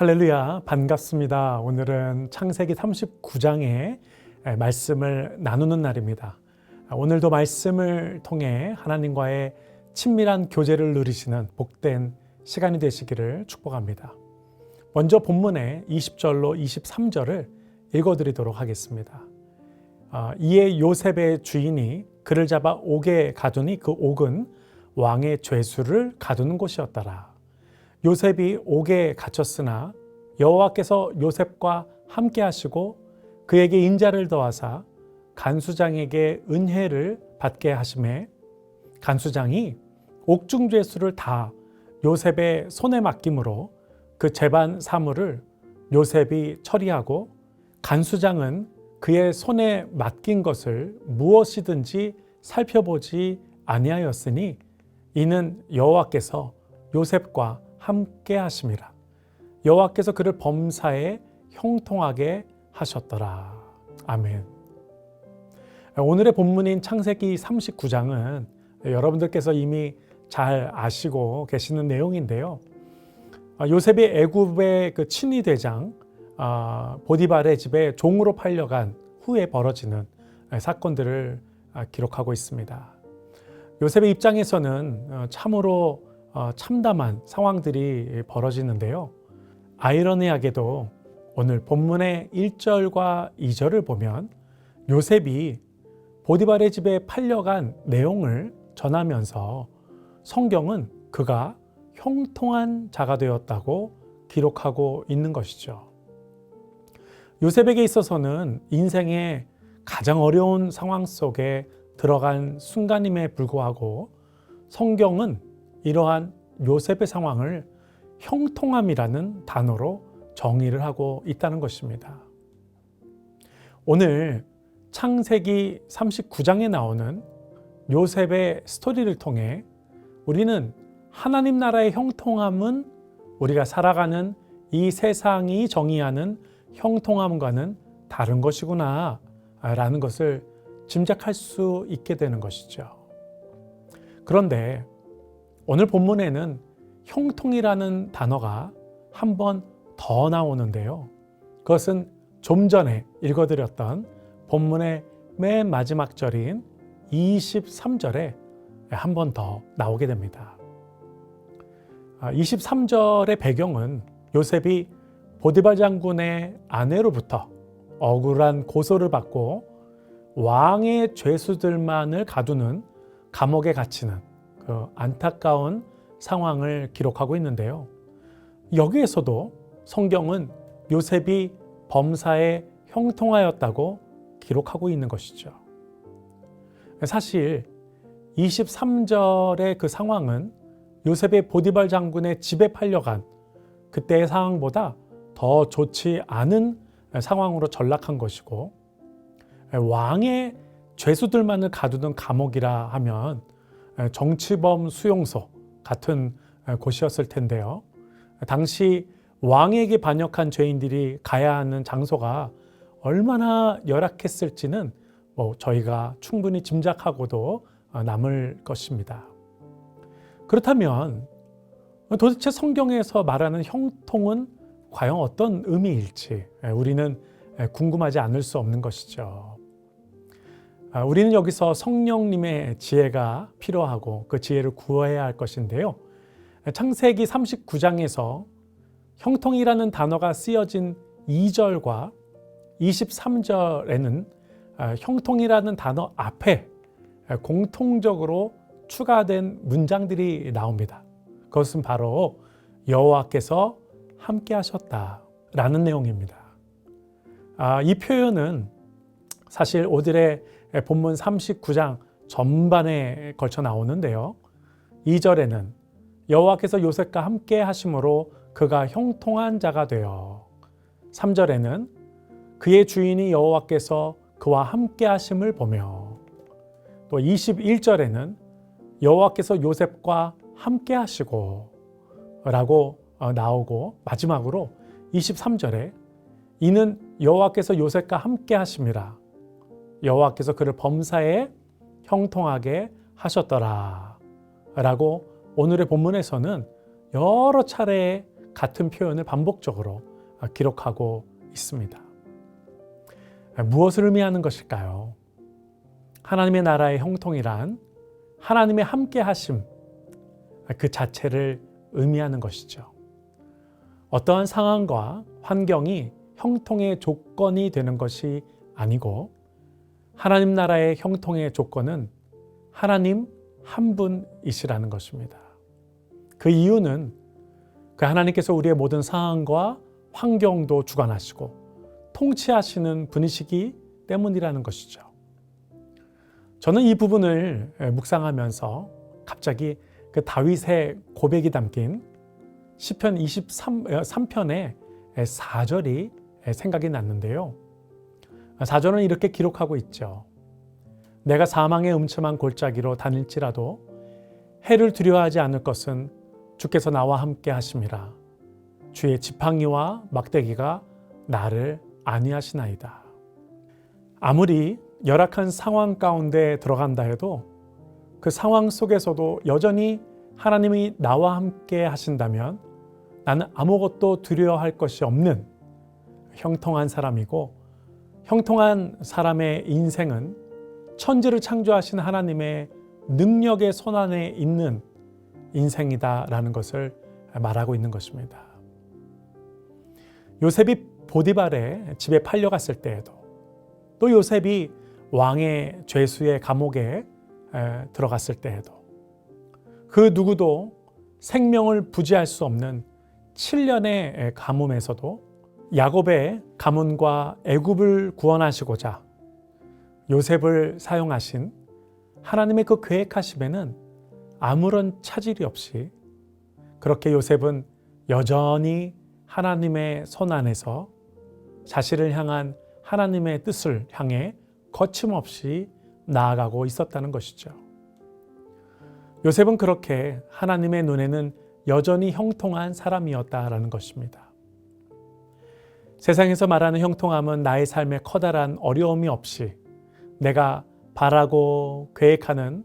할렐루야, 반갑습니다. 오늘은 창세기 39장의 말씀을 나누는 날입니다. 오늘도 말씀을 통해 하나님과의 친밀한 교제를 누리시는 복된 시간이 되시기를 축복합니다. 먼저 본문의 20절로 23절을 읽어드리도록 하겠습니다. 이에 요셉의 주인이 그를 잡아 옥에 가두니 그 옥은 왕의 죄수를 가두는 곳이었더라. 요셉이 옥에 갇혔으나 여호와께서 요셉과 함께 하시고 그에게 인자를 더하사 간수장에게 은혜를 받게 하심에 간수장이 옥중 죄수를 다 요셉의 손에 맡김으로 그 재반 사물을 요셉이 처리하고 간수장은 그의 손에 맡긴 것을 무엇이든지 살펴보지 아니하였으니 이는 여호와께서 요셉과 함께 하심이라. 여호와께서 그를 범사에 형통하게 하셨더라. 아멘. 오늘의 본문인 창세기 39장은 여러분들께서 이미 잘 아시고 계시는 내용인데요. 요셉이 애굽의 그 친위 대장 보디발의 집에 종으로 팔려간 후에 벌어지는 사건들을 기록하고 있습니다. 요셉의 입장에서는 참으로 참담한 상황들이 벌어지는데요. 아이러니하게도 오늘 본문의 1절과 2절을 보면 요셉이 보디발의 집에 팔려간 내용을 전하면서 성경은 그가 형통한 자가 되었다고 기록하고 있는 것이죠. 요셉에게 있어서는 인생의 가장 어려운 상황 속에 들어간 순간임에 불구하고 성경은 이러한 요셉의 상황을 형통함이라는 단어로 정의를 하고 있다는 것입니다. 오늘 창세기 39장에 나오는 요셉의 스토리를 통해 우리는 하나님 나라의 형통함은 우리가 살아가는 이 세상이 정의하는 형통함과는 다른 것이구나 라는 것을 짐작할 수 있게 되는 것이죠. 그런데 오늘 본문에는 형통이라는 단어가 한 번 더 나오는데요. 그것은 좀 전에 읽어드렸던 본문의 맨 마지막 절인 23절에 한 번 더 나오게 됩니다. 23절의 배경은 요셉이 보디발 장군의 아내로부터 억울한 고소를 받고 왕의 죄수들만을 가두는 감옥에 갇히는 그 안타까운 상황을 기록하고 있는데요. 여기에서도 성경은 요셉이 범사에 형통하였다고 기록하고 있는 것이죠. 사실 23절의 그 상황은 요셉의 보디발 장군의 집에 팔려간 그때의 상황보다 더 좋지 않은 상황으로 전락한 것이고, 왕의 죄수들만을 가두는 감옥이라 하면 정치범 수용소 같은 곳이었을 텐데요. 당시 왕에게 반역한 죄인들이 가야 하는 장소가 얼마나 열악했을지는 저희가 충분히 짐작하고도 남을 것입니다. 그렇다면 도대체 성경에서 말하는 형통은 과연 어떤 의미일지 우리는 궁금하지 않을 수 없는 것이죠. 우리는 여기서 성령님의 지혜가 필요하고 그 지혜를 구해야 할 것인데요. 창세기 39장에서 형통이라는 단어가 쓰여진 2절과 23절에는 형통이라는 단어 앞에 공통적으로 추가된 문장들이 나옵니다. 그것은 바로 여호와께서 함께 하셨다라는 내용입니다. 이 표현은 사실 오늘의 본문 39장 전반에 걸쳐 나오는데요. 2절에는 여호와께서 요셉과 함께 하심으로 그가 형통한 자가 되어, 3절에는 그의 주인이 여호와께서 그와 함께 하심을 보며, 또 21절에는 여호와께서 요셉과 함께 하시고 라고 나오고, 마지막으로 23절에 이는 여호와께서 요셉과 함께 하심이라 여호와께서 그를 범사에 형통하게 하셨더라 라고 오늘의 본문에서는 여러 차례 같은 표현을 반복적으로 기록하고 있습니다. 무엇을 의미하는 것일까요? 하나님의 나라의 형통이란 하나님의 함께 하심 그 자체를 의미하는 것이죠. 어떠한 상황과 환경이 형통의 조건이 되는 것이 아니고 하나님 나라의 형통의 조건은 하나님 한 분이시라는 것입니다. 그 이유는 그 하나님께서 우리의 모든 상황과 환경도 주관하시고 통치하시는 분이시기 때문이라는 것이죠. 저는 이 부분을 묵상하면서 갑자기 그 다윗의 고백이 담긴 시편 23편의 4절이 생각이 났는데요. 4절은 이렇게 기록하고 있죠. 내가 사망의 음침한 골짜기로 다닐지라도 해를 두려워하지 않을 것은 주께서 나와 함께 하심이라. 주의 지팡이와 막대기가 나를 안위하시나이다. 아무리 열악한 상황 가운데 들어간다 해도 그 상황 속에서도 여전히 하나님이 나와 함께 하신다면 나는 아무것도 두려워할 것이 없는 형통한 사람이고, 형통한 사람의 인생은 천지를 창조하신 하나님의 능력의 손안에 있는 인생이다라는 것을 말하고 있는 것입니다. 요셉이 보디발의 집에 팔려갔을 때에도, 또 요셉이 왕의 죄수의 감옥에 들어갔을 때에도, 그 누구도 생명을 부지할 수 없는 7년의 가뭄에서도 야곱의 가문과 애굽을 구원하시고자 요셉을 사용하신 하나님의 그 계획하심에는 아무런 차질이 없이 그렇게 요셉은 여전히 하나님의 손 안에서 자신을 향한 하나님의 뜻을 향해 거침없이 나아가고 있었다는 것이죠. 요셉은 그렇게 하나님의 눈에는 여전히 형통한 사람이었다라는 것입니다. 세상에서 말하는 형통함은 나의 삶에 커다란 어려움이 없이 내가 바라고 계획하는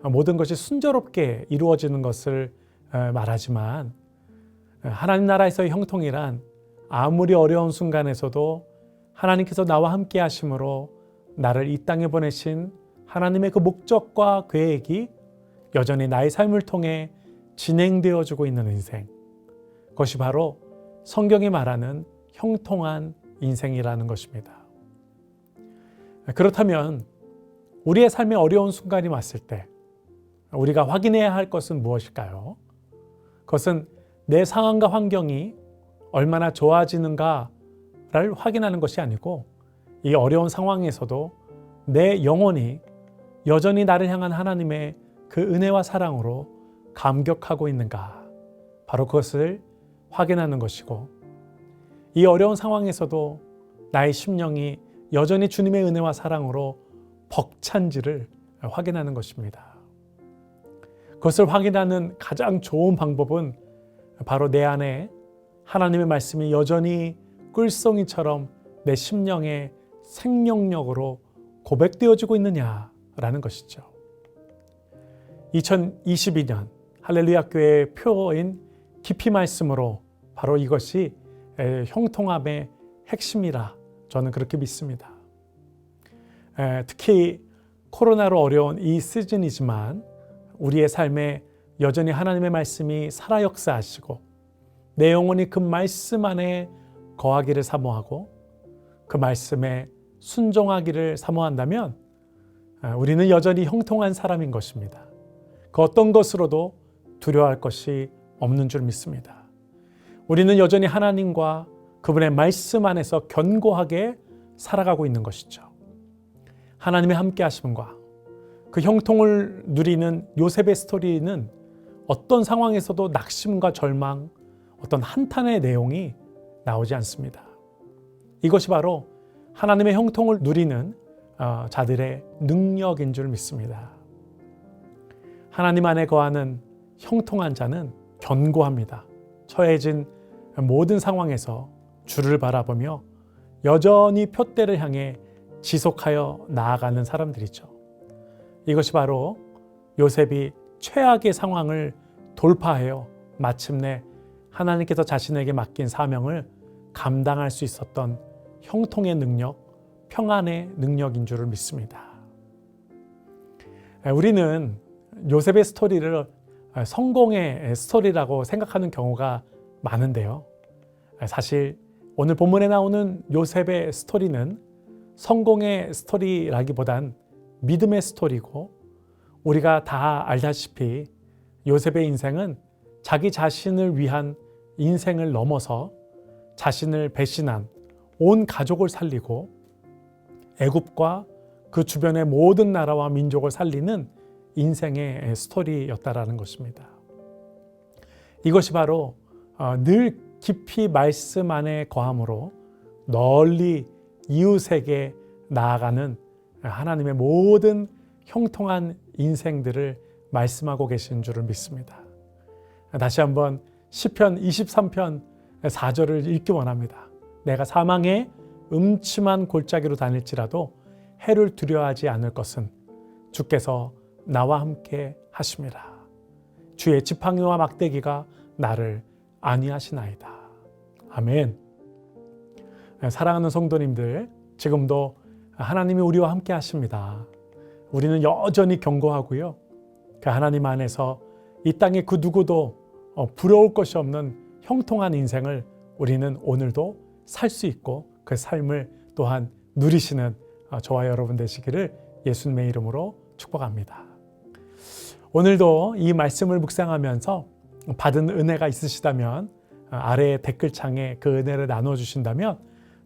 모든 것이 순조롭게 이루어지는 것을 말하지만, 하나님 나라에서의 형통이란 아무리 어려운 순간에서도 하나님께서 나와 함께 하심으로 나를 이 땅에 보내신 하나님의 그 목적과 계획이 여전히 나의 삶을 통해 진행되어지고 있는 인생, 그것이 바로 성경이 말하는 형통한 인생이라는 것입니다. 그렇다면 우리의 삶에 어려운 순간이 왔을 때 우리가 확인해야 할 것은 무엇일까요? 그것은 내 상황과 환경이 얼마나 좋아지는가를 확인하는 것이 아니고, 이 어려운 상황에서도 내 영혼이 여전히 나를 향한 하나님의 그 은혜와 사랑으로 감격하고 있는가, 바로 그것을 확인하는 것이고, 이 어려운 상황에서도 나의 심령이 여전히 주님의 은혜와 사랑으로 벅찬지를 확인하는 것입니다. 그것을 확인하는 가장 좋은 방법은 바로 내 안에 하나님의 말씀이 여전히 꿀송이처럼 내 심령의 생명력으로 고백되어지고 있느냐라는 것이죠. 2022년 할렐루야 교회의 표어인 깊이 말씀으로 바로 이것이 형통함의 핵심이라 저는 그렇게 믿습니다. 특히 코로나로 어려운 이 시즌이지만 우리의 삶에 여전히 하나님의 말씀이 살아 역사하시고 내 영혼이 그 말씀 안에 거하기를 사모하고 그 말씀에 순종하기를 사모한다면 우리는 여전히 형통한 사람인 것입니다. 그 어떤 것으로도 두려워할 것이 없는 줄 믿습니다. 우리는 여전히 하나님과 그분의 말씀 안에서 견고하게 살아가고 있는 것이죠. 하나님의 함께 하심과 그 형통을 누리는 요셉의 스토리는 어떤 상황에서도 낙심과 절망, 어떤 한탄의 내용이 나오지 않습니다. 이것이 바로 하나님의 형통을 누리는 자들의 능력인 줄 믿습니다. 하나님 안에 거하는 형통한 자는 견고합니다. 처해진 모든 상황에서 주를 바라보며 여전히 푯대를 향해 지속하여 나아가는 사람들이죠. 이것이 바로 요셉이 최악의 상황을 돌파하여 마침내 하나님께서 자신에게 맡긴 사명을 감당할 수 있었던 형통의 능력, 평안의 능력인 줄을 믿습니다. 우리는 요셉의 스토리를 성공의 스토리라고 생각하는 경우가 많은데요. 사실 오늘 본문에 나오는 요셉의 스토리는 성공의 스토리라기보단 믿음의 스토리고, 우리가 다 알다시피 요셉의 인생은 자기 자신을 위한 인생을 넘어서 자신을 배신한 온 가족을 살리고 애굽과 그 주변의 모든 나라와 민족을 살리는 인생의 스토리였다라는 것입니다. 이것이 바로 늘 깊이 말씀 안에 거함으로 널리 이웃에게 나아가는 하나님의 모든 형통한 인생들을 말씀하고 계신 줄을 믿습니다. 다시 한번 시편 23편 4절을 읽기 원합니다. 내가 사망의 음침한 골짜기로 다닐지라도 해를 두려워하지 않을 것은 주께서 나와 함께 하심이라. 주의 지팡이와 막대기가 나를 안위하시나이다. 아멘. 사랑하는 성도님들, 지금도 하나님이 우리와 함께 하십니다. 우리는 여전히 견고하고요, 그 하나님 안에서 이 땅에 그 누구도 부러울 것이 없는 형통한 인생을 우리는 오늘도 살 수 있고 그 삶을 또한 누리시는 저와 여러분 되시기를 예수님의 이름으로 축복합니다. 오늘도 이 말씀을 묵상하면서 받은 은혜가 있으시다면 아래 댓글창에 그 은혜를 나눠주신다면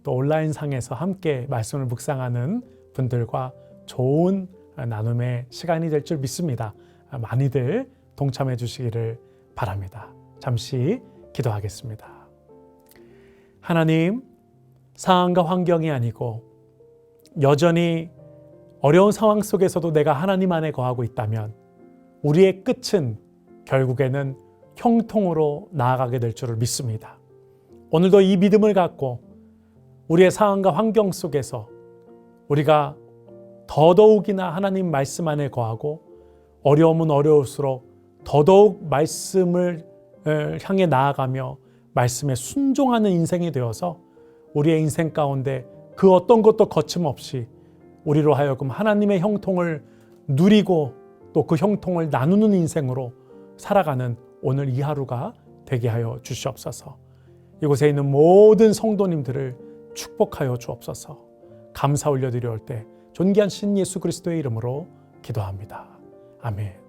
또 온라인상에서 함께 말씀을 묵상하는 분들과 좋은 나눔의 시간이 될 줄 믿습니다. 많이들 동참해 주시기를 바랍니다. 잠시 기도하겠습니다. 하나님, 상황과 환경이 아니고 여전히 어려운 상황 속에서도 내가 하나님 안에 거하고 있다면 우리의 끝은 결국에는 형통으로 나아가게 될 줄을 믿습니다. 오늘도 이 믿음을 갖고 우리의 상황과 환경 속에서 우리가 더더욱이나 하나님 말씀 안에 거하고 어려움은 어려울수록 더더욱 말씀을 향해 나아가며 말씀에 순종하는 인생이 되어서 우리의 인생 가운데 그 어떤 것도 거침없이 우리로 하여금 하나님의 형통을 누리고 또 그 형통을 나누는 인생으로 살아가는 오늘 이 하루가 되게 하여 주시옵소서. 이곳에 있는 모든 성도님들을 축복하여 주옵소서. 감사 올려드려올 때 존귀한 신 예수 그리스도의 이름으로 기도합니다. 아멘.